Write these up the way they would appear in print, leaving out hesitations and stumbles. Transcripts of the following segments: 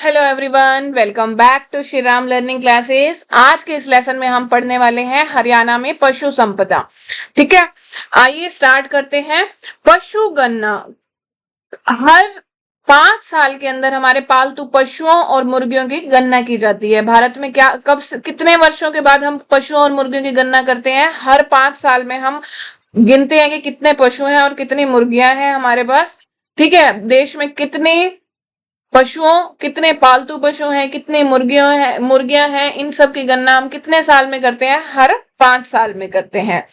Hello everyone, welcome back to Shri Ram learning classes. आज के इस लेसन में हम पढ़ने वाले हैं हरियाणा में पशु संपदा। ठीक है, आइए स्टार्ट करते हैं। पशु गणना हर 5 साल के अंदर हमारे पालतू पशुओं और मुर्गियों की गणना की जाती है। भारत में क्या कितने वर्षों के बाद हम पशुओं और मुर्गियों की गणना करते हैं? हर 5 साल में हम गिनते हैं कि कितने पशु हैं और कितनी मुर्गियां हैं हमारे पास। ठीक है, देश में कितने पालतू पशु हैं, कितनी मुर्गियां हैं, इन सब की गणना हम कितने साल में करते हैं? हर 5 साल में करते हैं।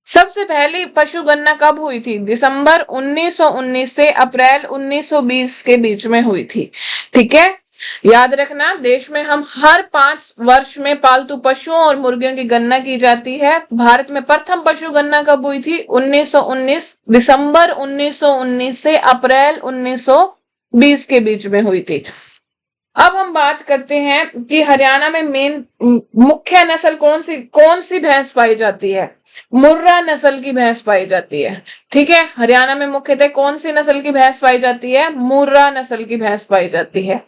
सबसे पहली पशु गणना कब हुई थी? दिसंबर 1919 से अप्रैल 1920 के बीच में हुई थी। ठीक है, याद रखना, देश में हम हर 5 वर्ष में पालतू पशुओं और मुर्गियों की गणना की जाती है। भारत में प्रथम पशु गणना कब हुई थी? 1919, दिसंबर 1919 से अप्रैल 1920 के बीच में हुई थी। अब हम बात करते हैं कि हरियाणा में मुख्य नस्ल कौन सी भैंस पाई जाती है? मुर्रा नस्ल की भैंस पाई जाती है। ठीक है, हरियाणा में मुख्यतः कौन सी नस्ल की भैंस पाई जाती है? मुर्रा नस्ल की भैंस पाई जाती है।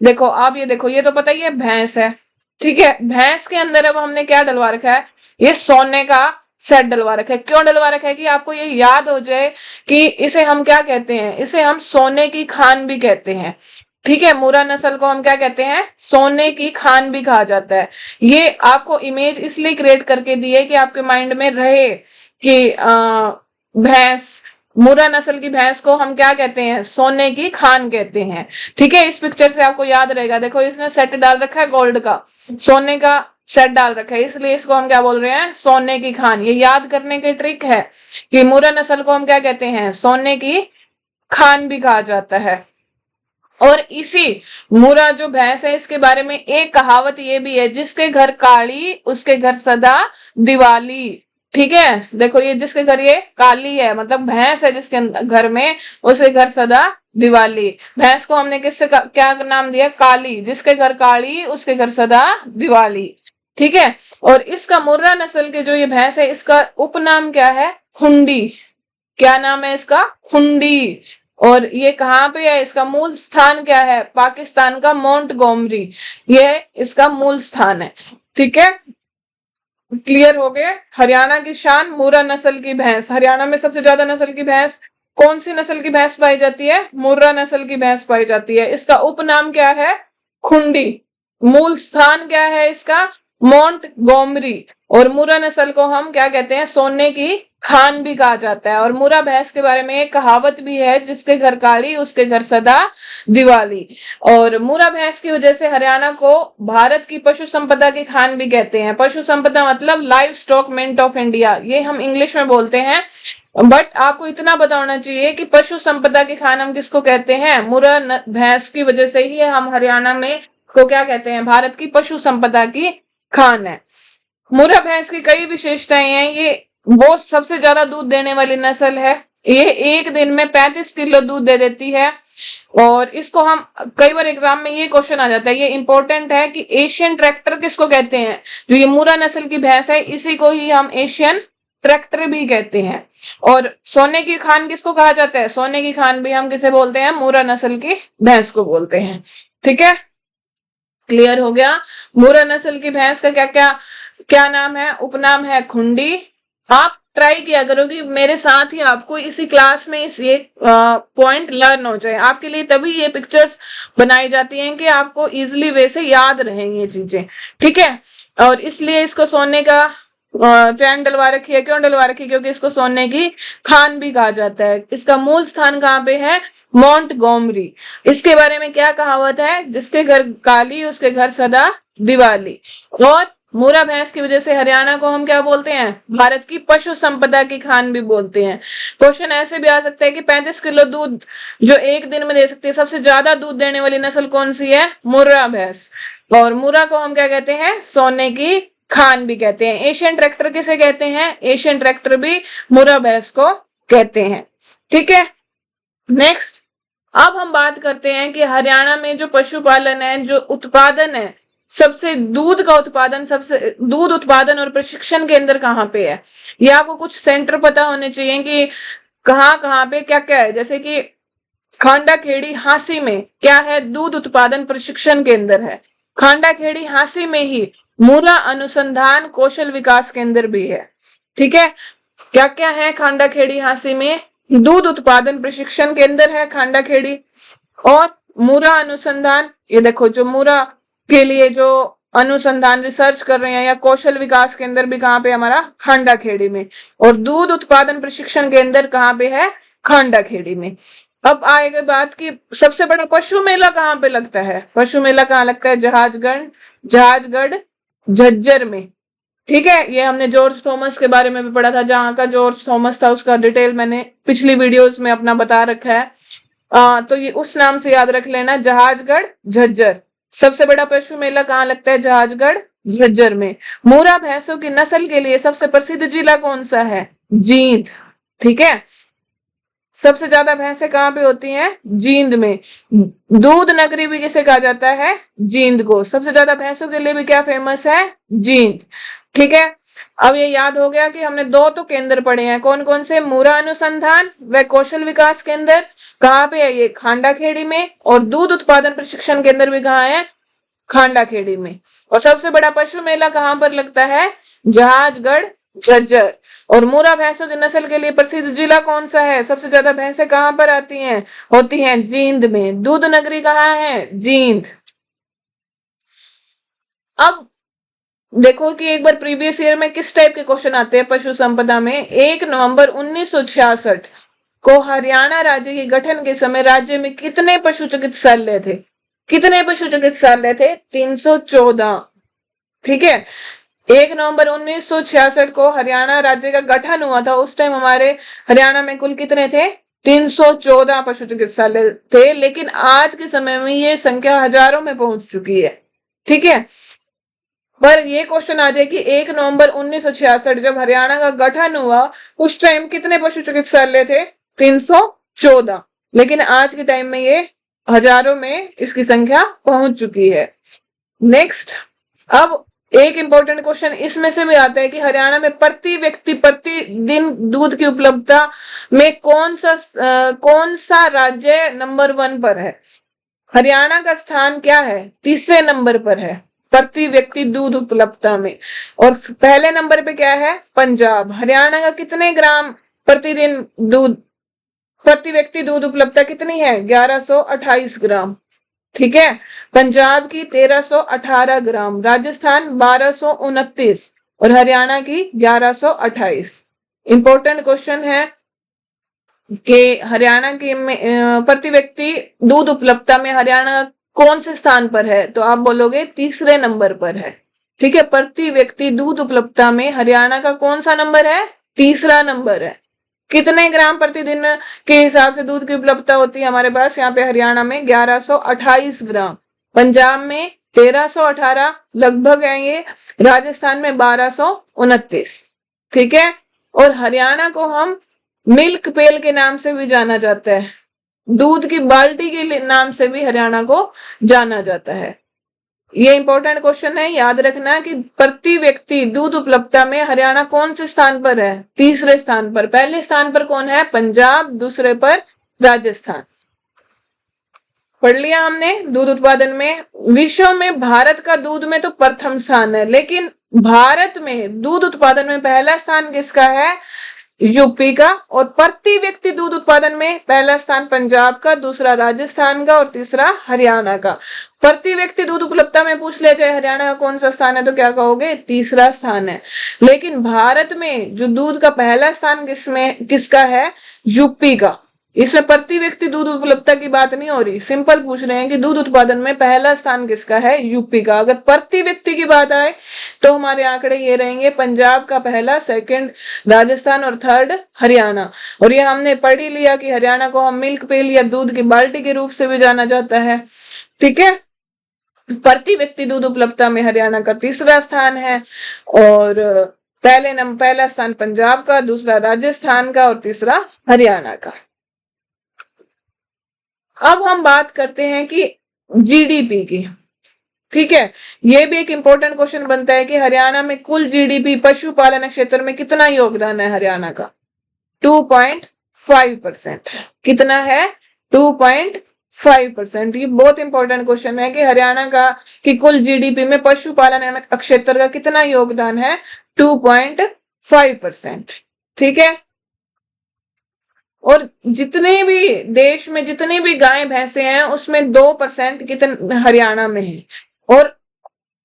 देखो आप, ये देखो, ये तो पता ही है भैंस है। ठीक है, भैंस के अंदर अब हमने क्या डलवा रखा है? ये सोने का सेट डलवा रखा है। क्यों डलवा रखा है? कि आपको ये याद हो जाए कि इसे हम क्या कहते हैं। इसे हम सोने की खान भी कहते हैं। ठीक है, मुर्रा नस्ल को हम क्या कहते हैं? सोने की खान भी कहा जाता है। ये आपको इमेज इसलिए क्रिएट करके दी है कि आपके माइंड में रहे कि भैंस, मुर्रा नस्ल की भैंस को हम क्या कहते हैं? सोने की खान कहते हैं। ठीक है, इस पिक्चर से आपको याद रहेगा। देखो, इसने सेट डाल रखा है गोल्ड का, सोने का सेट डाल रखा है, इसलिए इसको हम क्या बोल रहे हैं? सोने की खान। ये याद करने की ट्रिक है कि मुर्रा नस्ल को हम क्या कहते हैं? सोने की खान भी कहा जाता है। और इसी मुर्रा जो भैंस है, इसके बारे में एक कहावत ये भी है, जिसके घर काली उसके घर सदा दिवाली। ठीक है, देखो, ये जिसके घर ये काली है, मतलब भैंस है जिसके घर में, उसके घर सदा दिवाली। भैंस को हमने क्या नाम दिया? काली। जिसके घर काली उसके घर सदा दिवाली। ठीक है, और इसका मुर्रा नस्ल के जो ये भैंस है, इसका उपनाम क्या है? खुंडी। क्या नाम है इसका? खुंडी। और ये कहाँ पे है? इसका मूल स्थान क्या है? पाकिस्तान का मोंटगोमरी, ये इसका मूल स्थान है। ठीक है, क्लियर हो गए? हरियाणा की शान मुर्रा नस्ल की भैंस। हरियाणा में सबसे ज्यादा नस्ल की भैंस, कौन सी नस्ल की भैंस पाई जाती है? मुर्रा नस्ल की भैंस पाई जाती है। इसका उपनाम क्या है? खुंडी। मूल स्थान क्या है इसका? मोंटगोमरी। और मुर्रा नस्ल को हम क्या कहते हैं? सोने की खान भी कहा जाता है। और मुर्रा भैंस के बारे में एक कहावत भी है, जिसके घर काली उसके घर सदा दिवाली। और मुर्रा भैंस की वजह से हरियाणा को भारत की पशु संपदा की खान भी कहते हैं। पशु संपदा मतलब livestock mint of India, ये हम इंग्लिश में बोलते हैं। बट आपको इतना पता होना चाहिए कि पशु संपदा की खान हम किसको कहते हैं? मुर्रा भैंस की वजह से ही हम हरियाणा में को क्या कहते हैं? भारत की पशु संपदा की खान है। मुर्रा भैंस की कई विशेषताएं हैं। ये वो सबसे ज्यादा दूध देने वाली नस्ल है। ये एक दिन में 35 किलो दूध दे देती है। और इसको हम कई बार एग्जाम में ये क्वेश्चन आ जाता है, ये इंपॉर्टेंट है, कि एशियन ट्रैक्टर किसको कहते हैं? जो ये मुर्रा नस्ल की भैंस है, इसी को ही हम एशियन ट्रैक्टर भी कहते हैं। और सोने की खान किसको कहा जाता है? सोने की खान भी हम किसे बोलते हैं? मुर्रा नस्ल की भैंस को बोलते हैं। ठीक है, क्लियर हो गया? मुर्रा नस्ल की भैंस का क्या क्या क्या नाम है? उपनाम है खुंडी। आप ट्राई किया करो कि मेरे साथ ही आपको इसी क्लास में ये पॉइंट लर्न हो जाए। आपके लिए तभी ये पिक्चर्स बनाई जाती हैं कि आपको इजीली वे से याद रहें ये चीजें। ठीक है, और इसलिए इसको सोने का चैन डलवा रखी है। क्यों डलवा रखी? क्योंकि इसको सोने की खान भी कहा जाता है। इसका मूल स्थान कहाँ पे है? मोंटगोमरी। इसके बारे में क्या कहावत है? जिसके घर काली उसके घर सदा दिवाली। और मुर्रा भैंस की वजह से हरियाणा को हम क्या बोलते हैं? भारत की पशु संपदा की खान भी बोलते हैं। क्वेश्चन ऐसे भी आ सकता है कि 35 किलो दूध जो एक दिन में दे सकती है, सबसे ज्यादा दूध देने वाली नस्ल कौन सी है? मुर्रा भैंस। और मुर्रा को हम क्या कहते हैं? सोने की खान भी कहते हैं। एशियन ट्रैक्टर किसे कहते हैं? एशियन ट्रैक्टर भी मुर्रा भैंस को कहते हैं। ठीक है, नेक्स्ट अब हम बात करते हैं कि हरियाणा में जो पशुपालन है, जो उत्पादन है, सबसे दूध का उत्पादन, सबसे दूध उत्पादन और प्रशिक्षण केंद्र कहाँ पे है? ये आपको कुछ सेंटर पता होने चाहिए कि कहाँ कहाँ पे क्या क्या है। जैसे कि खांडा खेड़ी हांसी में क्या है? दूध उत्पादन प्रशिक्षण केंद्र है। खांडा खेड़ी हांसी में ही मूरा अनुसंधान कौशल विकास केंद्र भी है। ठीक है, क्या क्या है खांडा खेड़ी हांसी में? दूध उत्पादन प्रशिक्षण केंद्र है खांडा खेड़ी, और मूरा अनुसंधान, ये देखो जो मूरा के लिए जो अनुसंधान रिसर्च कर रहे हैं, या कौशल विकास केंद्र भी कहाँ पे? हमारा खांडा खेड़ी में। और दूध उत्पादन प्रशिक्षण केंद्र कहाँ पे है? खांडा खेड़ी में। अब आएगा बात की सबसे बड़ा पशु मेला कहाँ पे लगता है? पशु मेला कहाँ लगता है? जहाजगढ़ झज्जर में। ठीक है, ये हमने जॉर्ज थॉमस के बारे में भी पढ़ा था, जहां का जॉर्ज थॉमस था उसका डिटेल मैंने पिछली वीडियोस में अपना बता रखा है। तो ये उस नाम से याद रख लेना, जहाजगढ़ झज्जर। सबसे बड़ा पशु मेला कहाँ लगता है? जहाजगढ़ झज्जर में। मूरा भैंसों की नस्ल के लिए सबसे प्रसिद्ध जिला कौन सा है? जींद। ठीक है, सबसे ज्यादा भैंसें कहाँ पे होती हैं? जींद में। दूध नगरी भी किसे कहा जाता है? जींद को। सबसे ज्यादा भैंसों के लिए भी क्या फेमस है? जींद। ठीक है, अब ये याद हो गया कि हमने दो तो केंद्र पढ़े हैं, कौन कौन से? मूरा अनुसंधान व कौशल विकास केंद्र कहाँ पे है? ये खांडा खेड़ी में। और दूध उत्पादन प्रशिक्षण केंद्र भी कहाँ है? खांडा खेड़ी में। और सबसे बड़ा पशु मेला कहाँ पर लगता है? जहाजगढ़ झज्जर। और मूरा भैंसों की नस्ल के लिए प्रसिद्ध जिला कौन सा है? सबसे ज्यादा भैंसें कहाँ पर आती हैं? होती हैं जींद में। दूध नगरी कहाँ है? जींद। अब देखो कि एक बार प्रीवियस ईयर में किस टाइप के क्वेश्चन आते हैं पशु संपदा में। 1 नवंबर 1966 को हरियाणा राज्य के गठन के समय राज्य में कितने पशु चिकित्सालय थे? कितने पशु चिकित्सालय थे? 314। ठीक है, 1 नवंबर 1966 को हरियाणा राज्य का गठन हुआ था, उस टाइम हमारे हरियाणा में कुल कितने थे? 314 पशु चिकित्सालय थे। लेकिन आज के समय में ये संख्या हजारों में पहुंच चुकी है। ठीक है, पर ये क्वेश्चन आ जाए कि 1 नवंबर 1966 जब हरियाणा का गठन हुआ उस टाइम कितने पशु चिकित्सालय थे? 314। लेकिन आज के टाइम में ये हजारों में इसकी संख्या पहुंच चुकी है। नेक्स्ट, अब एक इंपॉर्टेंट क्वेश्चन इसमें से भी आता है कि हरियाणा में प्रति व्यक्ति प्रतिदिन दूध की उपलब्धता में कौन सा राज्य नंबर 1 पर है? हरियाणा का स्थान क्या है? तीसरे नंबर पर है प्रति व्यक्ति दूध उपलब्धता में। और पहले नंबर पे क्या है? पंजाब। हरियाणा का कितने ग्राम प्रतिदिन दूध, प्रति व्यक्ति दूध उपलब्धता कितनी है? 1128 ग्राम। ठीक है, पंजाब की 1318 ग्राम, राजस्थान 1229 और हरियाणा की 1128। इंपॉर्टेंट क्वेश्चन है कि हरियाणा की प्रति व्यक्ति दूध उपलब्धता में हरियाणा कौन से स्थान पर है? तो आप बोलोगे तीसरे नंबर पर है। ठीक है, प्रति व्यक्ति दूध उपलब्धता में हरियाणा का कौन सा नंबर है? तीसरा नंबर है। कितने ग्राम प्रतिदिन के हिसाब से दूध की उपलब्धता होती है हमारे पास? यहाँ पे हरियाणा में 1128 ग्राम, पंजाब में 1318 लगभग है ये, राजस्थान में 1229। ठीक है, और हरियाणा को हम मिल्क पेल के नाम से भी जाना जाता है, दूध की बाल्टी के नाम से भी हरियाणा को जाना जाता है। ये इंपॉर्टेंट क्वेश्चन है, याद रखना कि प्रति व्यक्ति दूध उपलब्धता में हरियाणा कौन से स्थान पर है? तीसरे स्थान पर। पहले स्थान पर कौन है? पंजाब, दूसरे पर राजस्थान। पढ़ लिया हमने दूध उत्पादन में। विश्व में भारत का दूध में तो प्रथम स्थान है, लेकिन भारत में दूध उत्पादन में पहला स्थान किसका है? यूपी का। और प्रति व्यक्ति दूध उत्पादन में पहला स्थान पंजाब का, दूसरा राजस्थान का और तीसरा हरियाणा का। प्रति व्यक्ति दूध उपलब्धता में पूछ लिया जाए हरियाणा का कौन सा स्थान है तो क्या कहोगे? तीसरा स्थान है। लेकिन भारत में जो दूध का पहला स्थान किसका है? यूपी का। इसमें प्रति व्यक्ति दूध उपलब्धता की बात नहीं हो रही, सिंपल पूछ रहे हैं कि दूध उत्पादन में पहला स्थान किसका है? यूपी का। अगर प्रति व्यक्ति की बात आए तो हमारे आंकड़े ये रहेंगे, पंजाब का पहला, सेकंड राजस्थान और थर्ड हरियाणा। और ये हमने पढ़ ही लिया कि हरियाणा को हम मिल्क पेल या दूध की बाल्टी के रूप से भी जाना जाता है। ठीक है, प्रति व्यक्ति दूध उपलब्धता में हरियाणा का तीसरा स्थान है, और पहला स्थान पंजाब का, दूसरा राजस्थान का और तीसरा हरियाणा का। अब हम बात करते हैं कि जीडीपी की। ठीक है, ये भी एक इंपॉर्टेंट क्वेश्चन बनता है कि हरियाणा में कुल जीडीपी पशुपालन क्षेत्र में कितना योगदान है हरियाणा का? 2.5% है। कितना है? 2.5%। ये बहुत इंपॉर्टेंट क्वेश्चन है कि हरियाणा का कि कुल जीडीपी में पशुपालन क्षेत्र का कितना योगदान है, 2.5%। ठीक है। और जितने भी देश में जितनी भी गाय भैंसे हैं उसमें 2% कितने हरियाणा में है, और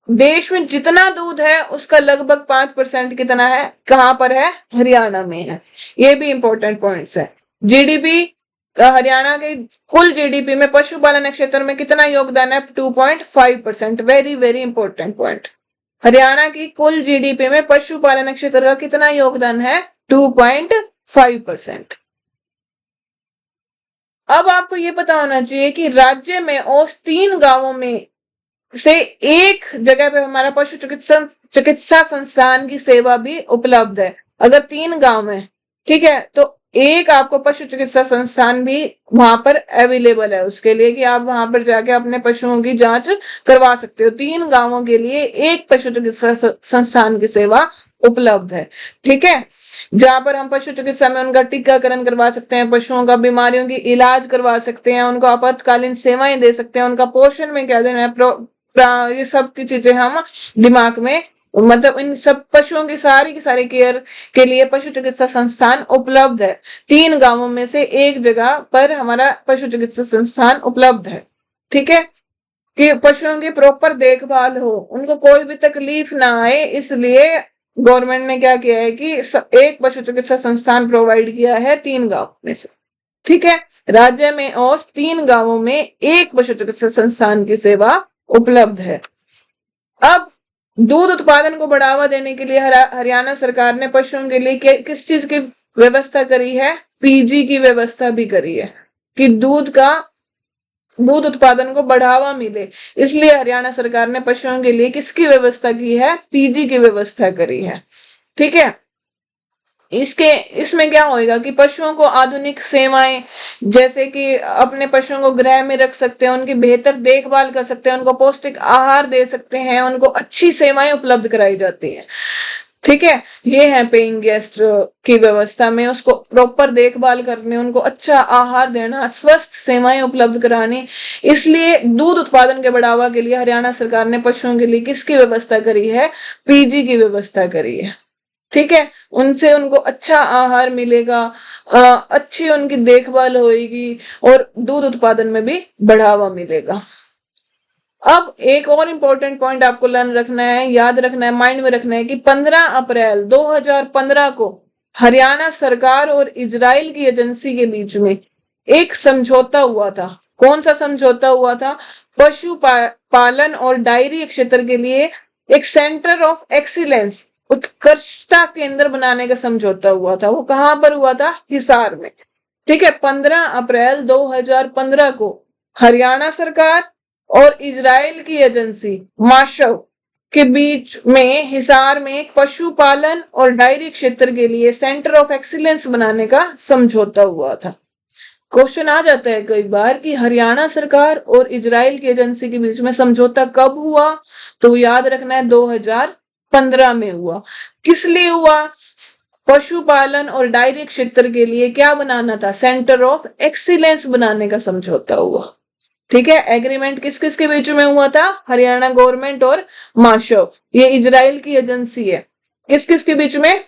देश में जितना दूध है उसका लगभग 5% कितना है, कहां पर है, हरियाणा में है। ये भी इंपॉर्टेंट पॉइंट्स है। जीडीपी हरियाणा के कुल जीडीपी में पशुपालन क्षेत्र में कितना योगदान है, 2.5%। Very very important point. Haryana की कुल जीडीपी में पशुपालन क्षेत्र का कितना योगदान है, 2.5%। अब आपको ये पता होना चाहिए कि राज्य में औसत 3 गांवों में से एक जगह पे हमारा पशु चिकित्सा संस्थान की सेवा भी उपलब्ध है। अगर 3 गांव है, ठीक है, तो एक आपको पशु चिकित्सा संस्थान भी वहां पर अवेलेबल है उसके लिए कि आप वहां पर जाके अपने पशुओं की जांच करवा सकते हो। 3 गांवों के लिए एक पशु चिकित्सा संस्थान की सेवा उपलब्ध है। ठीक है, जहां पर हम पशु चिकित्सा में उनका टीकाकरण करवा सकते हैं, पशुओं का बीमारियों की इलाज करवा सकते हैं, उनको आपातकालीन सेवाएं दे सकते हैं, उनका पोषण में क्या देना है, ये सब की चीजें हम दिमाग में, मतलब इन सब पशुओं की सारी केयर के लिए पशु चिकित्सा संस्थान उपलब्ध है। 3 गांवों में से एक जगह पर हमारा पशु चिकित्सा संस्थान उपलब्ध है। ठीक है, कि पशुओं की प्रॉपर देखभाल हो, उनको कोई भी तकलीफ ना आए, इसलिए गवर्नमेंट ने क्या किया है कि एक पशु चिकित्सा संस्थान प्रोवाइड किया है 3 गांव में से। ठीक है, राज्य में औसत 3 गांवों में एक पशु चिकित्सा संस्थान की सेवा उपलब्ध है। अब दूध उत्पादन को बढ़ावा देने के लिए हरियाणा सरकार ने पशुओं के लिए किस चीज की व्यवस्था करी है, पीजी की व्यवस्था भी करी है कि दूध उत्पादन को बढ़ावा मिले, इसलिए हरियाणा सरकार ने पशुओं के लिए किसकी व्यवस्था की है, पीजी की व्यवस्था करी है। ठीक है, इसमें क्या होएगा कि पशुओं को आधुनिक सेवाएं, जैसे कि अपने पशुओं को गृह में रख सकते हैं, उनकी बेहतर देखभाल कर सकते हैं, उनको पौष्टिक आहार दे सकते हैं, उनको अच्छी सेवाएं उपलब्ध कराई जाती है। ठीक है, ये है पेइंग गेस्ट की व्यवस्था में उसको प्रॉपर देखभाल करने, उनको अच्छा आहार देना, स्वस्थ सेवाएं उपलब्ध करानी। इसलिए दूध उत्पादन के बढ़ावा के लिए हरियाणा सरकार ने पशुओं के लिए किसकी व्यवस्था करी है, पीजी की व्यवस्था करी है। ठीक है, उनसे उनको अच्छा आहार मिलेगा, अच्छी उनकी देखभाल होगी और दूध उत्पादन में भी बढ़ावा मिलेगा। अब एक और इंपॉर्टेंट पॉइंट आपको लर्न रखना है, याद रखना है, माइंड में रखना है कि 15 अप्रैल 2015 को हरियाणा सरकार और इजराइल की एजेंसी के बीच में एक समझौता हुआ था। कौन सा समझौता हुआ था, पशु पालन और डायरी क्षेत्र के लिए एक सेंटर ऑफ एक्सीलेंस, उत्कृष्टता केंद्र बनाने का समझौता हुआ था। वो कहां पर हुआ था, हिसार में। ठीक है, 15 अप्रैल 2015 को हरियाणा सरकार और इजराइल की एजेंसी माशव के बीच में हिसार में एक पशुपालन और डायरी क्षेत्र के लिए सेंटर ऑफ एक्सीलेंस बनाने का समझौता हुआ था। क्वेश्चन आ जाता है कई बार कि हरियाणा सरकार और इजराइल की एजेंसी के बीच में समझौता कब हुआ, तो याद रखना है 2015 में हुआ। किस लिए हुआ, पशुपालन और डायरी क्षेत्र के लिए क्या बनाना था, सेंटर ऑफ एक्सीलेंस बनाने का समझौता हुआ। ठीक है, एग्रीमेंट किस किस के बीच में हुआ था, हरियाणा गवर्नमेंट और माशव, ये इजराइल की एजेंसी है। किस किस के बीच में,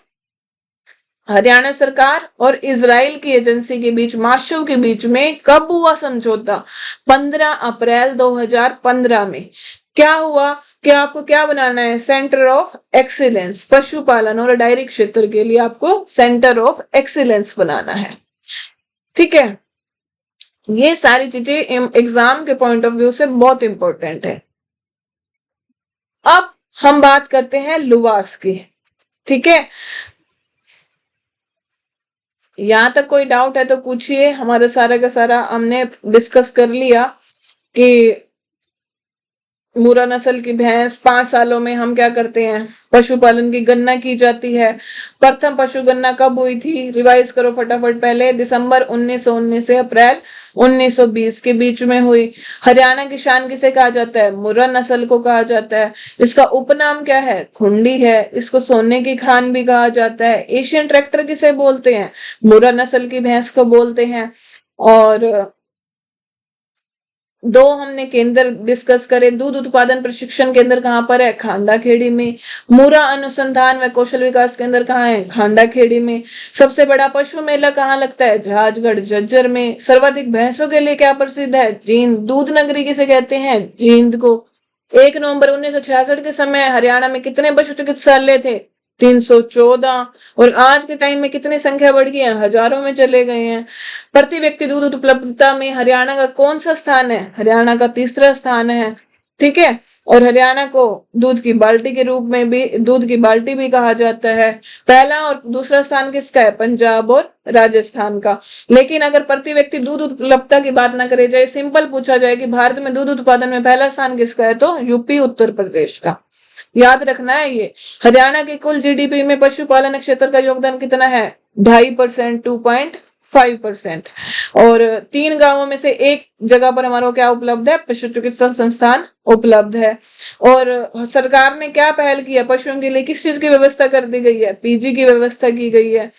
हरियाणा सरकार और इजराइल की एजेंसी के बीच, माशव के बीच में। कब हुआ समझौता, 15 अप्रैल 2015 में। क्या हुआ कि आपको क्या बनाना है, सेंटर ऑफ एक्सीलेंस, पशुपालन और डायरी क्षेत्र के लिए आपको सेंटर ऑफ एक्सीलेंस बनाना है। ठीक है, ये सारी चीजें एग्जाम के पॉइंट ऑफ व्यू से बहुत इंपॉर्टेंट है। अब हम बात करते हैं लुवास की। ठीक है, यहां तक कोई डाउट है तो पूछिए। हमारा सारा का सारा हमने डिस्कस कर लिया कि मुर्रा नस्ल की भैंस 5 सालों में हम क्या करते हैं, पशुपालन की गणना की जाती है। प्रथम पशु गणना कब हुई थी, रिवाइज करो फटाफट, पहले दिसंबर 1919 से अप्रैल 1920 के बीच में हुई। हरियाणा की शान किसे कहा जाता है, मुर्रा नस्ल को कहा जाता है। इसका उपनाम क्या है, खुंडी है। इसको सोने की खान भी कहा जाता है। एशियन ट्रैक्टर किसे बोलते हैं, मुर्रा नस्ल की भैंस को बोलते हैं। और दो हमने केंद्र डिस्कस करे। दूध उत्पादन प्रशिक्षण केंद्र कहाँ पर है? खांडा खेड़ी में। मूरा अनुसंधान व कौशल विकास केंद्र कहाँ है? खांडा खेड़ी में। सबसे बड़ा पशु मेला कहाँ लगता है? जहाजगढ़ झज्जर में। सर्वाधिक भैंसों के लिए क्या प्रसिद्ध है? जींद। दूध नगरी किसे कहते हैं? जींद को। 1 नवंबर 1966 के समय हरियाणा में कितने पशु चिकित्सालय थे? 314। और आज के टाइम में कितनी संख्या बढ़ गई है? हजारों में चले गए हैं। प्रति व्यक्ति दूध उपलब्धता में हरियाणा का कौन सा स्थान है? हरियाणा का तीसरा स्थान है। ठीक है। और हरियाणा को दूध की बाल्टी के रूप में भी, दूध की बाल्टी भी कहा जाता है। पहला और दूसरा स्थान किसका है? पंजाब और राजस्थान का। लेकिन अगर प्रति व्यक्ति दूध उपलब्धता की बात ना करे जाए, सिंपल पूछा जाए कि भारत में दूध उत्पादन में पहला स्थान किसका है, तो यूपी उत्तर प्रदेश का। याद रखना है ये। हरियाणा के कुल जीडीपी में पशुपालन क्षेत्र का योगदान कितना है? 2.5%, 2.5%। और 3 गांवों में से एक जगह पर हमारा क्या उपलब्ध है? पशु चिकित्सा संस्थान उपलब्ध है। और सरकार ने क्या पहल की है? पशुओं के लिए किस चीज की व्यवस्था कर दी गई है? पीजी की व्यवस्था की गई है।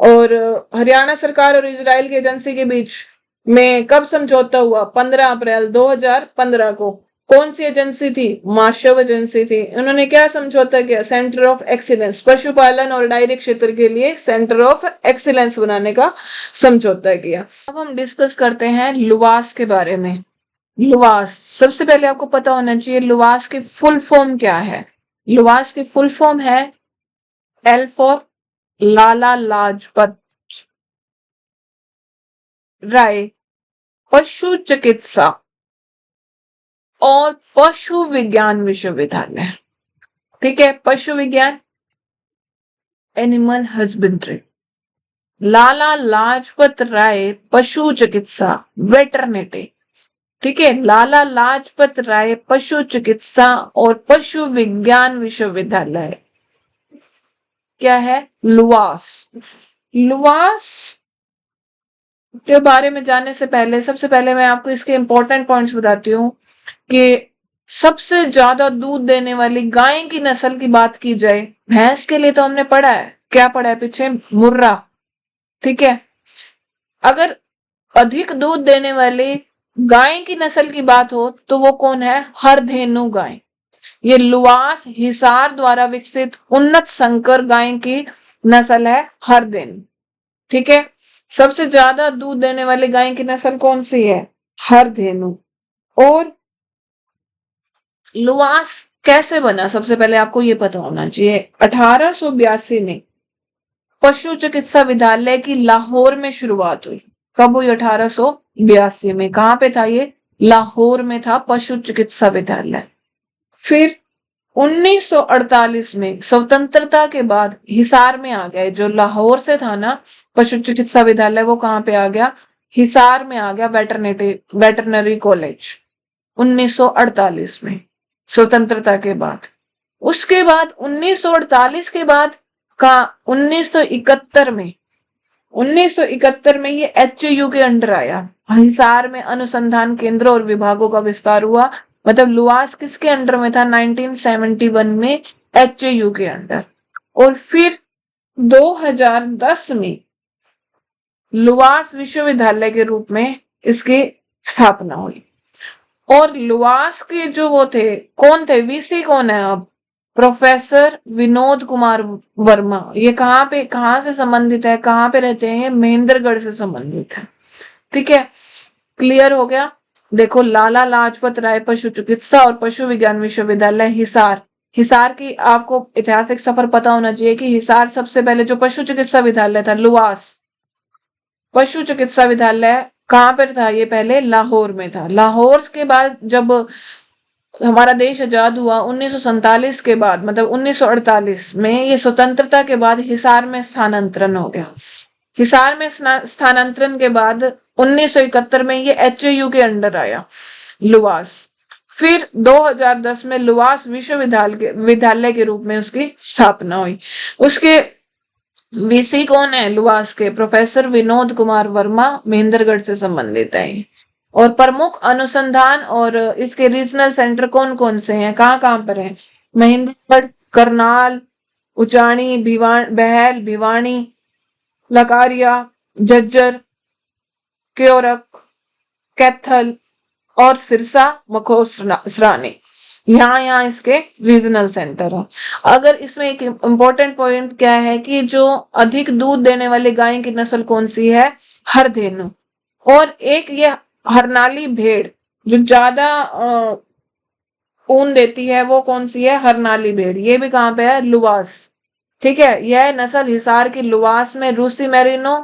और हरियाणा सरकार और इजराइल की एजेंसी के बीच में कब समझौता हुआ? 15 अप्रैल 2015 को। कौन सी एजेंसी थी? माशव एजेंसी थी। उन्होंने क्या समझौता किया? सेंटर ऑफ एक्सीलेंस, पशुपालन और डायरी क्षेत्र के लिए सेंटर ऑफ एक्सीलेंस बनाने का समझौता किया। अब हम डिस्कस करते हैं लुवास के बारे में। लुवास, सबसे पहले आपको पता होना चाहिए लुवास की फुल फॉर्म क्या है। लुवास की फुल फॉर्म है एल फॉर लाला लाजपत राय पशु चिकित्सा और पशु विज्ञान विश्वविद्यालय। ठीक है, पशु विज्ञान, एनिमल हस्बेंड्री। लाला लाजपत राय पशु चिकित्सा, वेटरनिटी। ठीक है, लाला लाजपत राय पशु चिकित्सा और पशु विज्ञान विश्वविद्यालय क्या है? लुवास। लुवास के बारे में जानने से पहले सबसे पहले मैं आपको इसके इंपॉर्टेंट पॉइंट्स बताती हूँ कि सबसे ज्यादा दूध देने वाली गाय की नस्ल की बात की जाए, भैंस के लिए तो हमने पढ़ा है, क्या पढ़ा है पीछे? मुर्रा। ठीक है। अगर अधिक दूध देने वाली गाय की नस्ल की बात हो तो वो कौन है? हरधेनु गाय। ये लुवास हिसार द्वारा विकसित उन्नत संकर गाय की नस्ल है हरधेनु। ठीक है। सबसे ज्यादा दूध देने वाली गाय की नस्ल कौन सी है? हरधेनु। और लुवास कैसे बना, सबसे पहले आपको ये पता होना चाहिए। 1882 में पशु चिकित्सा विद्यालय की लाहौर में शुरुआत हुई। कब हुई? 1882 में। कहां पे था ये? लाहौर में था पशु चिकित्सा विद्यालय। फिर 1948 में स्वतंत्रता के बाद हिसार में आ गया। जो लाहौर से था ना पशु चिकित्सा विद्यालय, वो कहां पे आ गया? हिसार में आ गया, वेटरनरी कॉलेज 1948 में, स्वतंत्रता के बाद। उसके बाद 1948 के बाद का 1971 में ये एचयू के अंडर आया। हिसार में अनुसंधान केंद्र और विभागों का विस्तार हुआ। मतलब लुवास किसके अंडर में था? 1971 में एचयू के अंडर। और फिर 2010 में लुवास विश्वविद्यालय के रूप में इसकी स्थापना हुई। और लुवास के जो वो थे, कौन थे? वीसी कौन है अब? प्रोफेसर विनोद कुमार वर्मा। ये कहां से संबंधित है? कहां पे रहते हैं? महेंद्रगढ़ से संबंधित है। ठीक है, क्लियर हो गया। देखो, लाला लाजपत राय पशु चिकित्सा और पशु विज्ञान विश्वविद्यालय हिसार। हिसार की आपको ऐतिहासिक सफर पता होना चाहिए कि हिसार सबसे पहले जो पशु चिकित्सा विद्यालय था, लुवास पशु चिकित्सा विद्यालय कहां पर था? ये पहले लाहौर में था। लाहौर के बाद जब हमारा देश आजाद हुआ 1947 के बाद, मतलब 1948 में, ये स्वतंत्रता के बाद हिसार में स्थानांतरण हो गया। हिसार में स्थानांतरण के बाद 1971 में ये एचयू के अंडर आया लुवास। फिर 2010 में लुवास विश्वविद्यालय के रूप में उसकी स्थापना हुई। उसके वीसी कौन है लुवास के? प्रोफेसर विनोद कुमार वर्मा, महेंद्रगढ़ से संबंधित है। और प्रमुख अनुसंधान और इसके रीजनल सेंटर कौन कौन से हैं, कहां पर हैं? महेंद्रगढ़, करनाल, उचानी, बहल, भिवानी, लकारिया, झज्जर, क्योरक, कैथल, और सिरसा मखोसरानी, यहाँ इसके रीजनल सेंटर है। अगर इसमें एक इम्पोर्टेंट पॉइंट क्या है कि जो अधिक दूध देने वाली गाय की नस्ल कौन सी है, हरधेनु। और एक ये हरनाली भेड़ जो ज्यादा ऊन देती है वो कौन सी है, हरनाली भेड़। ये भी कहाँ पे है, लुवास। ठीक है, यह नस्ल हिसार की लुवास में रूसी मेरिनो,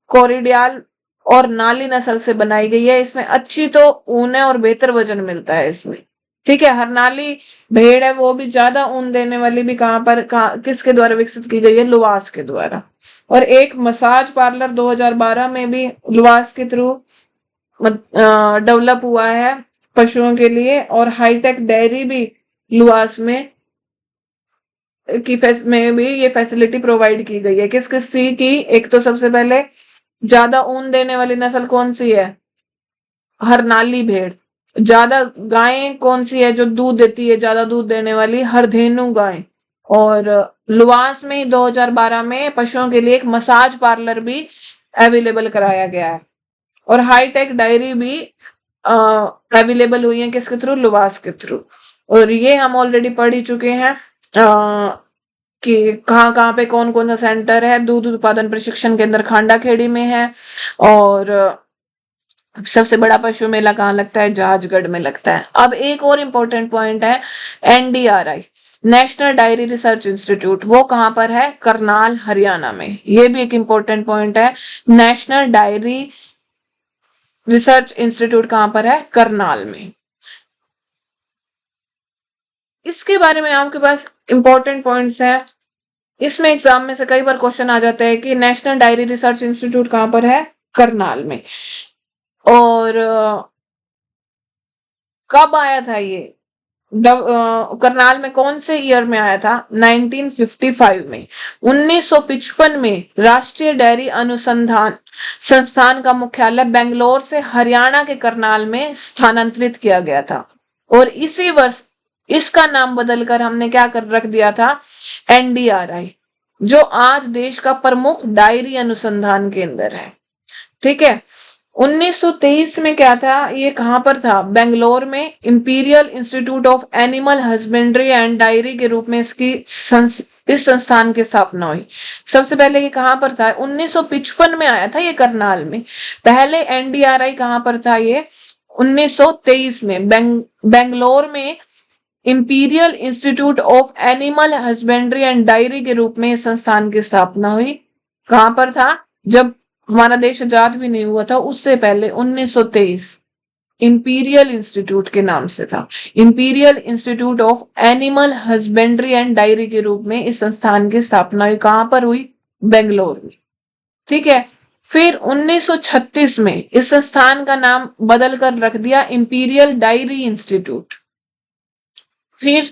कोरिडियाल और नाली नस्ल से बनाई गई है। इसमें अच्छी तो ऊन है और बेहतर वजन मिलता है इसमें। ठीक है, हरनाली भेड़ है वो भी ज्यादा ऊन देने वाली, भी किसके द्वारा विकसित की गई है, लुवास के द्वारा। और एक मसाज पार्लर 2012 में भी लुवास के थ्रू डेवलप हुआ है पशुओं के लिए। और हाईटेक डेयरी भी लुवास में भी ये फैसिलिटी प्रोवाइड की गई है। किस किस चीज की, एक तो सबसे पहले ज्यादा ऊन देने वाली नस्ल कौन सी है, हरनाली भेड़। ज्यादा गायें कौन सी है जो दूध देती है, ज्यादा दूध देने वाली, हरधेनु गाय। और लुवास में 2012 में पशुओं के लिए एक मसाज पार्लर भी अवेलेबल कराया गया है। और हाईटेक डायरी भी अवेलेबल हुई है किसके थ्रू, लुवास के थ्रू। और ये हम ऑलरेडी पढ़ ही चुके हैं कि कहाँ कहाँ पे कौन कौन सा सेंटर है। दूध उत्पादन प्रशिक्षण केंद्र खांडाखेड़ी में है। और सबसे बड़ा पशु मेला कहाँ लगता है, जहाजगढ़ में लगता है। अब एक और इम्पोर्टेंट पॉइंट है, NDRI, national diary research institute, वो कहाँ पर है, करनाल हरियाणा में। ये भी एक इम्पोर्टेंट पॉइंट है, नेशनल डायरी रिसर्च इंस्टीट्यूट कहाँ पर है, करनाल में। इसके बारे में आपके पास इंपॉर्टेंट पॉइंट्स हैं। इसमें एग्जाम में से कई बार क्वेश्चन आ जाता है कि नेशनल डायरी रिसर्च इंस्टीट्यूट कहाँ पर है, करनाल में। और कब आया था ये, करनाल में कौन से ईयर में आया था, 1955 में। 1955 में राष्ट्रीय डेयरी अनुसंधान संस्थान का मुख्यालय बेंगलोर से हरियाणा के करनाल में स्थानांतरित किया गया था। और इसी वर्ष इसका नाम बदलकर हमने क्या कर रख दिया था, एनडीआरआई, जो आज देश का प्रमुख डायरी अनुसंधान केंद्र है। ठीक है, 1923 में क्या था, ये कहां पर था, बेंगलोर में imperial institute of animal husbandry and diary के रूप में इस संस्थान की स्थापना हुई। सबसे पहले ये कहां पर था, 1955 में आया था ये करनाल में। पहले एनडीआरआई कहां पर था, ये 1923 में बेंगलोर में imperial institute of animal husbandry and diary के रूप में इस संस्थान की स्थापना हुई। कहां पर था, जब हमारा देश आजाद भी नहीं हुआ था, उससे पहले 1923 इंपीरियल इंस्टीट्यूट के नाम से था। Imperial institute of animal husbandry and diary के रूप में इस संस्थान की स्थापना हुई। कहां पर हुई, बेंगलोर में। ठीक है, फिर 1936 में इस संस्थान का नाम बदलकर रख दिया इंपीरियल डायरी इंस्टीट्यूट। फिर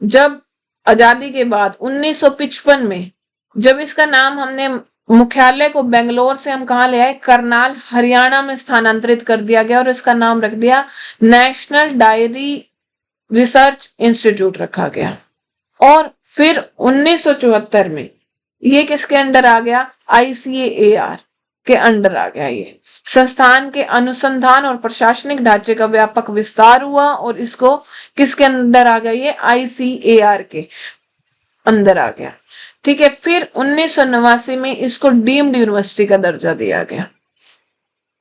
जब आजादी के बाद 1955 में जब इसका नाम हमने मुख्यालय को बेंगलोर से हम कहा ले आए, करनाल हरियाणा में स्थानांतरित कर दिया गया और इसका नाम रख दिया नेशनल डायरी रिसर्च इंस्टीट्यूट रखा गया। और फिर 1974 में ये किसके अंडर आ गया, ICAR के अंडर आ गया। ये संस्थान के अनुसंधान और प्रशासनिक ढांचे का व्यापक विस्तार हुआ और इसको किसके अंदर आ गया, ये ICAR के अंदर आ गया। ठीक है, फिर 1989 में इसको डीम्ड यूनिवर्सिटी का दर्जा दिया गया।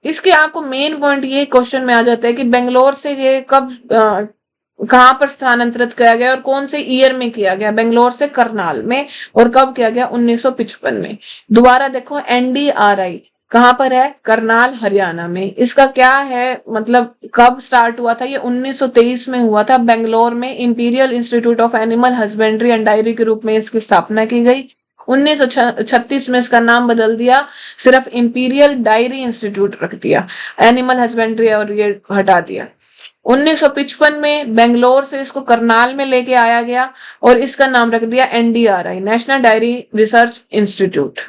इसके आपको मेन पॉइंट ये क्वेश्चन में आ जाता है कि बेंगलोर से ये कब कहां पर स्थानांतरित किया गया और कौन से ईयर में किया गया, बेंगलोर से करनाल में, और कब किया गया, 1955 में। दोबारा देखो, एनडीआरआई कहां पर है, करनाल हरियाणा में। इसका क्या है मतलब, कब स्टार्ट हुआ था, ये 1923 में हुआ था। बेंगलोर में imperial institute of animal husbandry and diary के रूप में इसकी स्थापना की गई। 1936 में इसका नाम बदल दिया, सिर्फ इंपीरियल डायरी इंस्टीट्यूट रख दिया, एनिमल हस्बेंड्री और ये हटा दिया। 1955 में बेंगलोर से इसको करनाल में लेके आया गया और इसका नाम रख दिया NDRI, national diary research institute.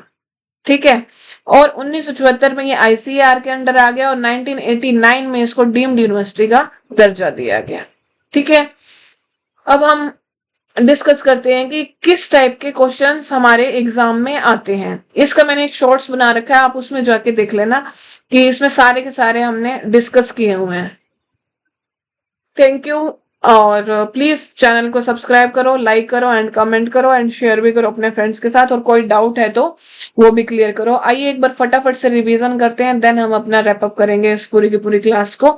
ठीक है, और 1974 में ये ICAR के अंडर आ गया और 1989 में इसको डीम्ड यूनिवर्सिटी का दर्जा दिया गया। ठीक है, अब हम डिस्कस करते हैं कि किस टाइप के क्वेश्चंस हमारे एग्जाम में आते हैं। इसका मैंने एक शॉर्ट्स बना रखा है, आप उसमें जाके देख लेना कि इसमें सारे के सारे हमने डिस्कस किए हुए हैं। Thank you. और प्लीज चैनल को सब्सक्राइब करो, लाइक करो एंड कमेंट करो एंड शेयर भी करो अपने फ्रेंड्स के साथ, और कोई डाउट है तो वो भी क्लियर करो। आइए एक बार फटाफट से रिवीजन करते हैं, देन हम अपना रैप अप करेंगे इस पूरी की पूरी क्लास को।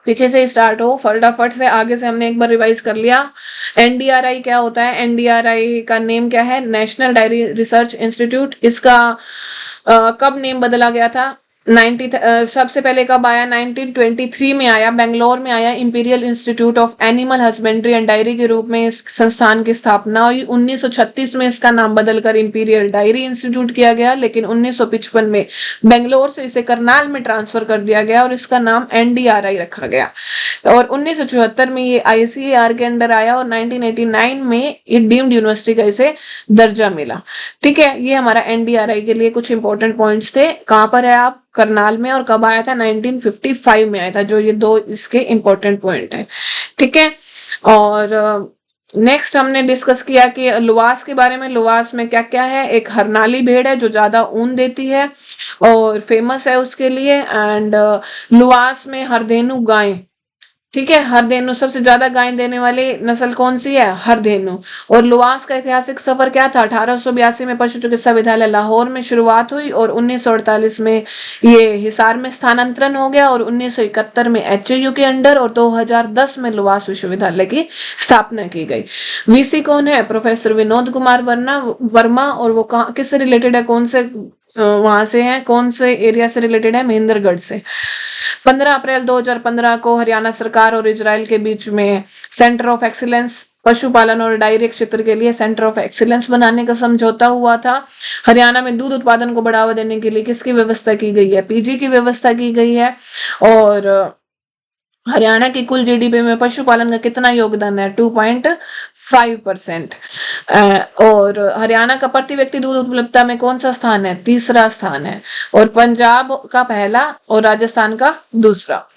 पीछे से स्टार्ट हो, फटाफट से आगे से हमने एक बार रिवाइज कर लिया। एनडीआरआई क्या होता है? एनडीआरआई का नेम क्या है? National diary research institute. इसका कब नेम बदला गया था? 90 सबसे पहले कब आया? 1923 में आया, बेंगलोर में आया। Imperial institute of animal husbandry and diary के रूप में इस संस्थान की स्थापना हुई। 1936 में इसका नाम बदलकर इंपीरियल डायरी इंस्टीट्यूट किया गया, लेकिन 1955 में बेंगलोर से इसे करनाल में ट्रांसफर कर दिया गया और इसका नाम एनडीआरआई रखा गया। और 1974 में ये आईसीएआर के अंडर आया और 1989 में ये डीम्ड यूनिवर्सिटी का इसे दर्जा मिला। ठीक है, ये हमारा एनडीआरआई के लिए कुछ इंपॉर्टेंट पॉइंट्स थे। कहां पर है आप? करनाल में। और कब आया था? 1955 में आया था। जो ये दो इसके इंपॉर्टेंट पॉइंट है। ठीक है, और नेक्स्ट हमने डिस्कस किया कि लुवास के बारे में। लुवास में क्या क्या है? एक हरनाली भेड़ है जो ज्यादा ऊन देती है और फेमस है उसके लिए। एंड लुवास में हरदेनु गाय, ठीक है, हरदेनु सबसे ज्यादा गाय देने वाली नस्ल कौन सी है? हरदेनु। और लुवास का ऐतिहासिक सफर क्या था? 1882 में पशु चिकित्सा विद्यालय लाहौर में शुरुआत हुई और 1948 में ये हिसार में स्थानांतरण हो गया और 1971 में एचयू के अंडर और 2010 में लुवास विश्वविद्यालय की स्थापना की गई। वीसी कौन है? प्रोफेसर विनोद कुमार वर्मा। और वो कहाँ किससे रिलेटेड है? कौन से वहां से है? कौन से एरिया से रिलेटेड है? महेंद्रगढ़ से। 15 अप्रैल 2015 को हरियाणा सरकार और इजराइल के बीच में सेंटर ऑफ एक्सीलेंस पशुपालन और डायरी क्षेत्र के लिए सेंटर ऑफ एक्सीलेंस बनाने का समझौता हुआ था। हरियाणा में दूध उत्पादन को बढ़ावा देने के लिए किसकी व्यवस्था की गई है? पीजी की व्यवस्था की गई है। और हरियाणा की कुल जीडीपी में पशुपालन का कितना योगदान है? 2.5%। और हरियाणा का प्रति व्यक्ति दूध उपलब्धता में कौन सा स्थान है? तीसरा स्थान है। और पंजाब का पहला और राजस्थान का दूसरा।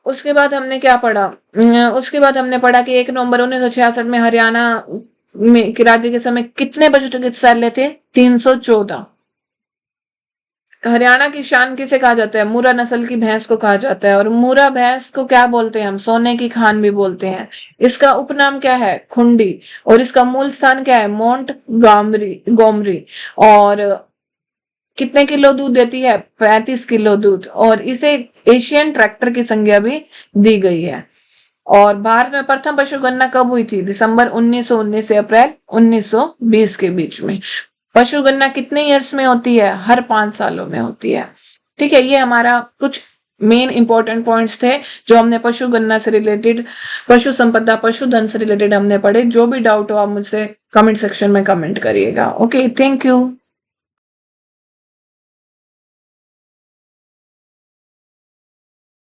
उसके बाद हमने क्या पढ़ा? उसके बाद हमने पढ़ा कि 1 नवंबर 1966 में हरियाणा में के राज्य के समय कितने पशु चिकित्सालय थे? 314। हरियाणा की शान किसे कहा जाता है? मुर्रा नस्ल की भैंस को कहा जाता है। और मुर्रा भैंस को क्या बोलते हैं हम? सोने की खान भी बोलते हैं। इसका उपनाम क्या है? खुंडी। और इसका मूल स्थान क्या है? मोंट गोमरी। और कितने किलो दूध देती है? 35 किलो दूध। और इसे एशियन ट्रैक्टर की संज्ञा भी दी गई है। और भारत में प्रथम पशु गणना कब हुई थी? दिसंबर 1919 से अप्रैल 1920 के बीच में। पशु गणना कितने ईयर्स में होती है? हर 5 सालों में होती है। ठीक है, ये हमारा कुछ मेन इंपॉर्टेंट पॉइंट्स थे जो हमने पशु गणना से रिलेटेड, पशु संपदा, पशुधन से रिलेटेड हमने पढ़े। जो भी डाउट हो आप मुझसे कमेंट सेक्शन में कमेंट करिएगा। Okay, thank you.